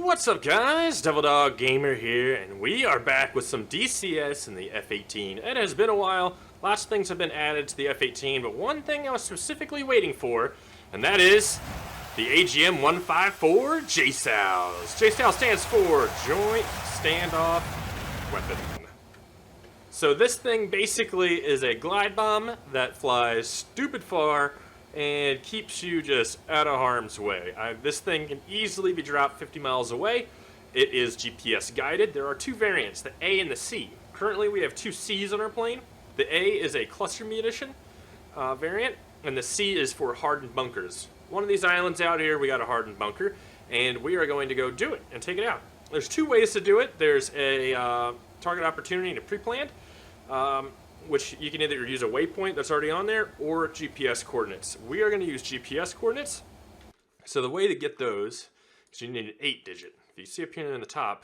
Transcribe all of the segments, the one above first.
What's up guys, DevildogGamer here, and we are back with some DCS in the F-18. It has been a while, lots of things have been added to the F-18, but one thing I was specifically waiting for, and that is the AGM-154 JSOWs. JSOW stands for Joint Standoff Weapon. So this thing basically is a glide bomb that flies stupid far and keeps you just out of harm's way. This thing can easily be dropped 50 miles away. It is GPS guided. There are two variants, the A and the C. Currently we have two C's on our plane. The A is a cluster munition variant, and the C is for hardened bunkers. One of these islands out here, we got a hardened bunker, and we are going to go do it and take it out. There's two ways to do it. There's a target opportunity and a pre-planned, which you can either use a waypoint that's already on there or GPS coordinates. We are going to use GPS coordinates. So the way to get those is you need an 8-digit. If you see up here in the top,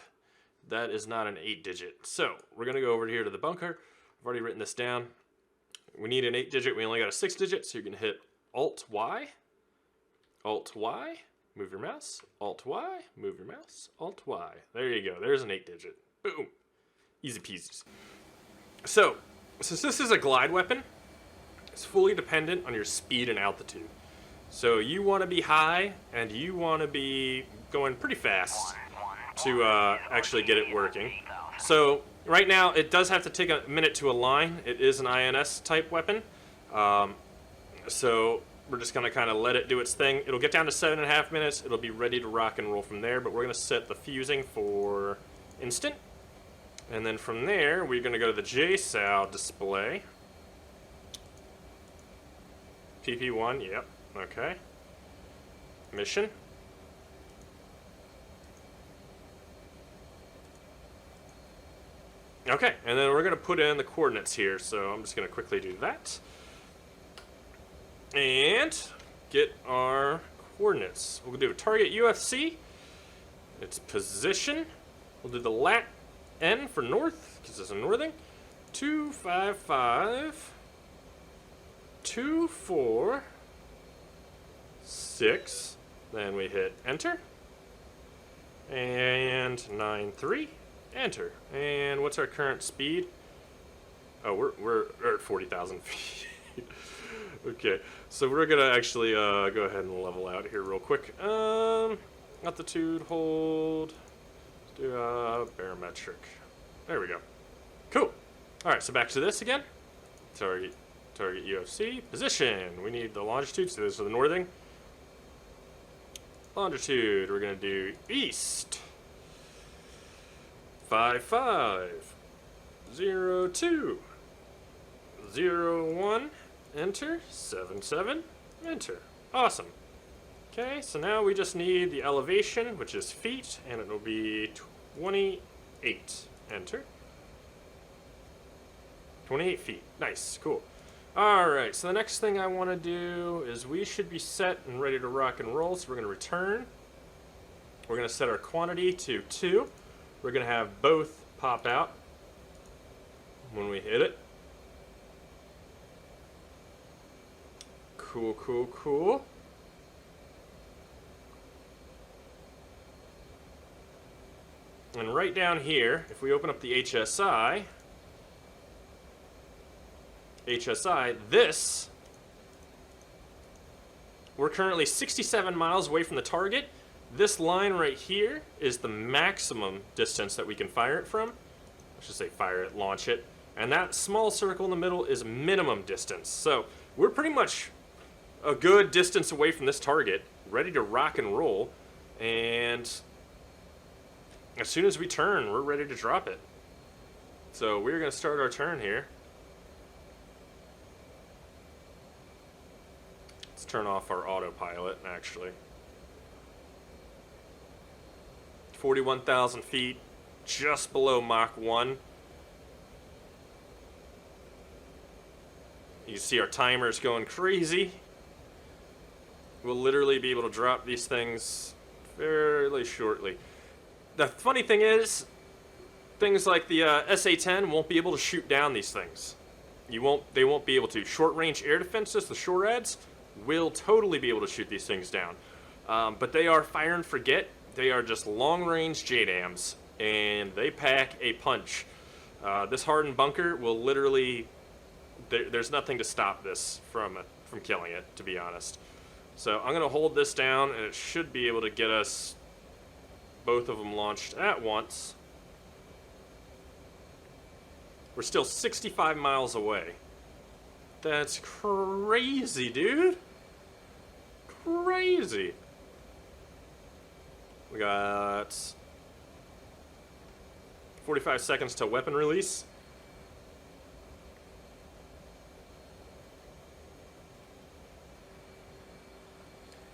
that is not an 8-digit. So we're going to go over here to the bunker. I've already written this down. We need an 8-digit. We only got a 6-digit, so you're going to hit Alt-Y. Alt-Y. Move your mouse. Alt-Y. Move your mouse. Alt-Y. There you go. There's an 8-digit. Boom. Easy peasy. So, since this is a glide weapon, it's fully dependent on your speed and altitude. So you want to be high, and you want to be going pretty fast to actually get it working. So right now, it does have to take a minute to align. It is an INS type weapon. So we're just going to kind of let it do its thing. It'll get down to 7.5 minutes. It'll be ready to rock and roll from there, but we're going to set the fusing for instant. And then from there, we're going to go to the JSOW display. PP1, yep, okay. Mission. Okay, and then we're going to put in the coordinates here, so I'm just going to quickly do that. And get our coordinates. We'll do a target UFC. Its position. We'll do the lat. N for north, because it's a northing. 255 246. Then we hit enter. And 93. Enter. And what's our current speed? Oh, we're at 40,000 feet. Okay, so we're gonna actually go ahead and level out here real quick. Altitude hold. Do barometric. There we go. Cool. Alright, so back to this again. Target UFC. Position. We need the longitude, so this is the northing. Longitude, we're going to do east. 55. 02. 01. Enter. 77. Enter. Awesome. Okay, so now we just need the elevation, which is feet, and it will be 28. Enter. 28 feet. Nice, cool. Alright, so the next thing I want to do is we should be set and ready to rock and roll, so we're going to return. We're going to set our quantity to 2. We're going to have both pop out when we hit it. Cool, cool, cool. And right down here, if we open up the HSI, this, we're currently 67 miles away from the target. This line right here is the maximum distance that we can fire it from. I should say fire it, launch it. And that small circle in the middle is minimum distance. So we're pretty much a good distance away from this target, ready to rock and roll. And as soon as we turn, we're ready to drop it. So we're going to start our turn here. Let's turn off our autopilot, actually. 41,000 feet, just below Mach 1. You see our timer's going crazy. We'll literally be able to drop these things fairly shortly. The funny thing is, things like the SA-10 won't be able to shoot down these things. They won't be able to. Short-range air defenses, the SHORADs, will totally be able to shoot these things down. But they are fire and forget. They are just long-range JDAMs, and they pack a punch. This hardened bunker will literally... There's nothing to stop this from killing it, to be honest. So I'm going to hold this down, and it should be able to get us both of them launched at once. We're still 65 miles away. That's crazy, dude. Crazy. We got 45 seconds to weapon release.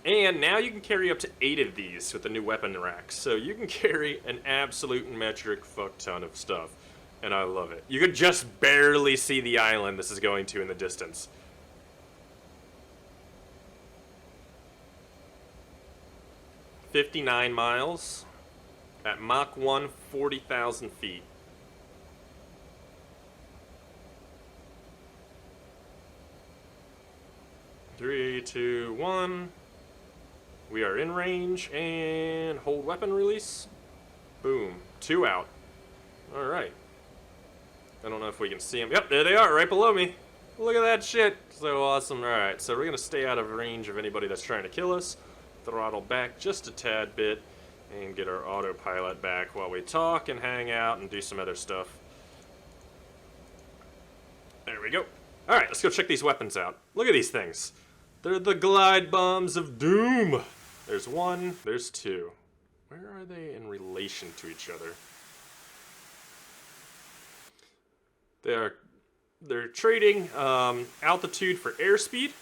And now you can carry up to 8 of these with the new weapon racks. So you can carry an absolute metric fuck ton of stuff. And I love it. You could just barely see the island this is going to in the distance. "59 miles at Mach 1, 40,000 feet. Three, two, one. We are in range and hold weapon release. Boom. 2 out. Alright. I don't know if we can see them. Yep, there they are, right below me. Look at that shit. So awesome. Alright, so we're going to stay out of range of anybody that's trying to kill us. Throttle back just a tad bit and get our autopilot back while we talk and hang out and do some other stuff. There we go. Alright, let's go check these weapons out. Look at these things. They're the glide bombs of doom. There's 1, there's 2. Where are they in relation to each other? They're trading altitude for airspeed.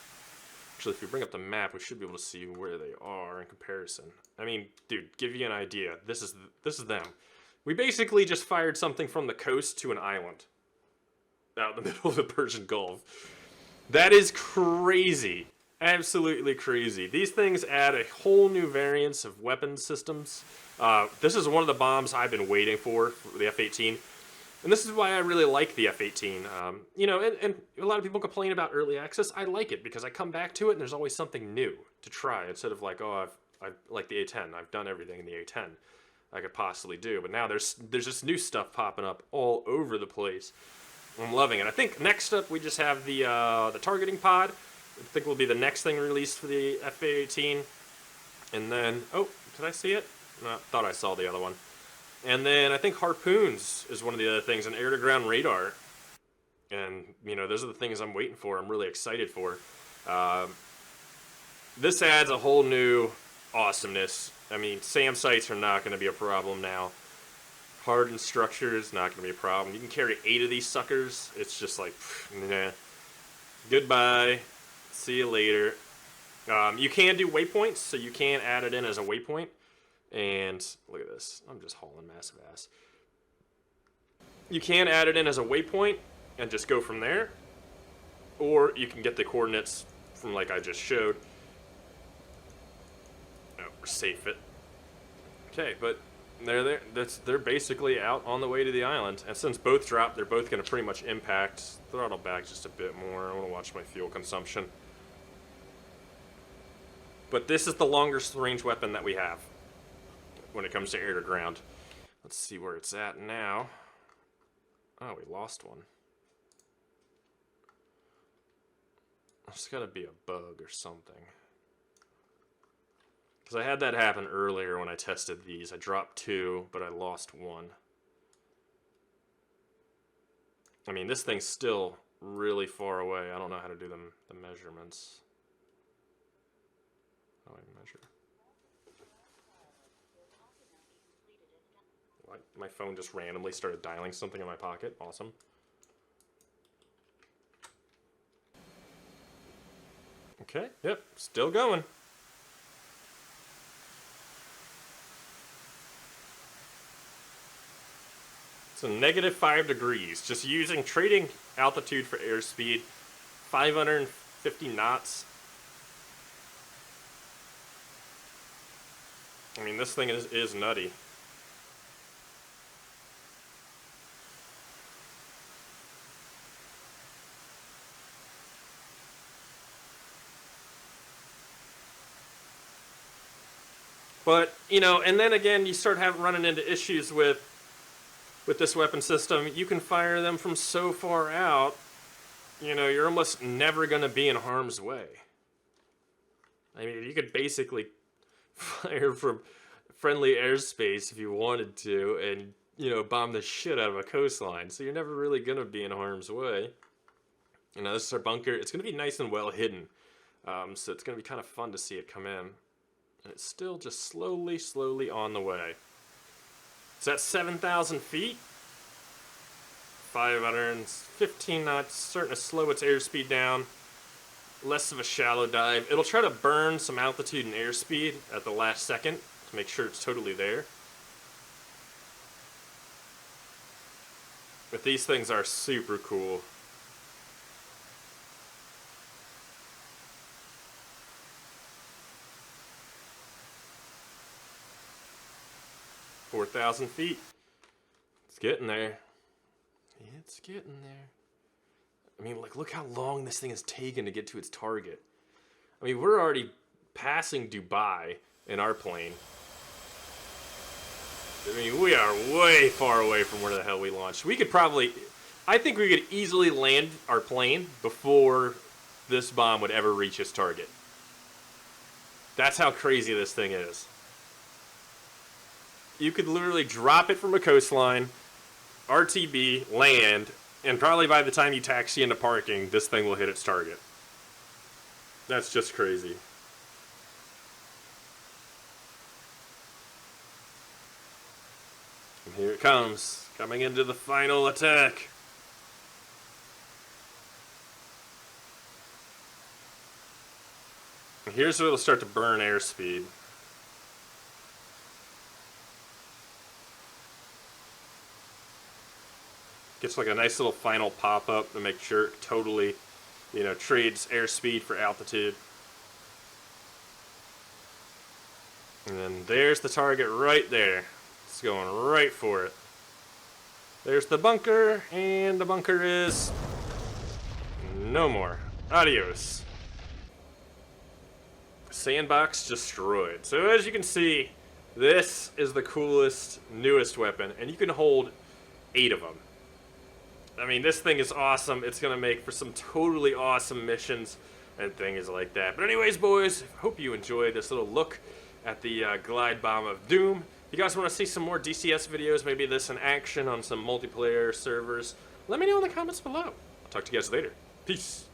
Actually, if you bring up the map, we should be able to see where they are in comparison. I mean, dude, give you an idea. This is them. We basically just fired something from the coast to an island out in the middle of the Persian Gulf. That is crazy. Absolutely crazy. These things add a whole new variance of weapon systems. This is one of the bombs I've been waiting for the F-18. And this is why I really like the F-18. You know, and a lot of people complain about early access. I like it because I come back to it and there's always something new to try. Instead of like, oh, I've like the A-10. I've done everything in the A-10 I could possibly do. But now there's just new stuff popping up all over the place. I'm loving it. I think next up we just have the targeting pod. I think will be the next thing released for the F-18. And then, oh, did I see it? No, I thought I saw the other one. And then I think harpoons is one of the other things, and air-to-ground radar. And, you know, those are the things I'm waiting for. I'm really excited for. This adds a whole new awesomeness. I mean, SAM sites are not going to be a problem now. Hardened structures, not going to be a problem. You can carry 8 of these suckers. It's just like, nah. Goodbye. See you later. You can do waypoints, so you can add it in as a waypoint. And look at this. I'm just hauling massive ass. You can add it in as a waypoint and just go from there. Or you can get the coordinates from like I just showed. Oh, we're safe it. Okay, but they're there. They're basically out on the way to the island. And since both drop, they're both going to pretty much impact. Throttle back just a bit more. I want to watch my fuel consumption. But this is the longest range weapon that we have when it comes to air to ground. Let's see where it's at now. Oh, we lost one. There's gotta be a bug or something. Because I had that happen earlier when I tested these. I dropped 2, but I lost 1. I mean, this thing's still really far away. I don't know how to do the measurements. How do I measure? My phone just randomly started dialing something in my pocket. Awesome. Okay, yep, still going. So -5 degrees, just using trading altitude for airspeed, 550 knots. I mean, this thing is nutty. But, you know, and then again, you start running into issues with this weapon system. You can fire them from so far out, you know, you're almost never going to be in harm's way. I mean, you could basically fire from friendly airspace if you wanted to and, you know, bomb the shit out of a coastline. So you're never really going to be in harm's way. You know, this is our bunker. It's going to be nice and well hidden. So it's going to be kind of fun to see it come in. And it's still just slowly on the way. It's at 7,000 feet. 515 knots, starting to slow its airspeed down. Less of a shallow dive. It'll try to burn some altitude and airspeed at the last second to make sure it's totally there. But these things are super cool. "4,000 feet. It's getting there. It's getting there. I mean, like, look how long this thing has taken to get to its target. I mean, we're already passing Dubai in our plane. I mean, we are way far away from where the hell we launched. We could probably... I think we could easily land our plane before this bomb would ever reach its target. That's how crazy this thing is. You could literally drop it from a coastline, RTB, land, and probably by the time you taxi into parking, this thing will hit its target. That's just crazy. And here it comes, coming into the final attack. And here's where it'll start to burn airspeed. Gets like a nice little final pop-up to make sure it totally, you know, trades airspeed for altitude. And then there's the target right there. It's going right for it. There's the bunker, and the bunker is no more. Adios. Sandbox destroyed. So as you can see, this is the coolest, newest weapon, and you can hold 8 of them. I mean, this thing is awesome. It's going to make for some totally awesome missions and things like that. But anyways, boys, hope you enjoyed this little look at the glide bomb of doom. If you guys want to see some more DCS videos, maybe this in action on some multiplayer servers, let me know in the comments below. I'll talk to you guys later. Peace.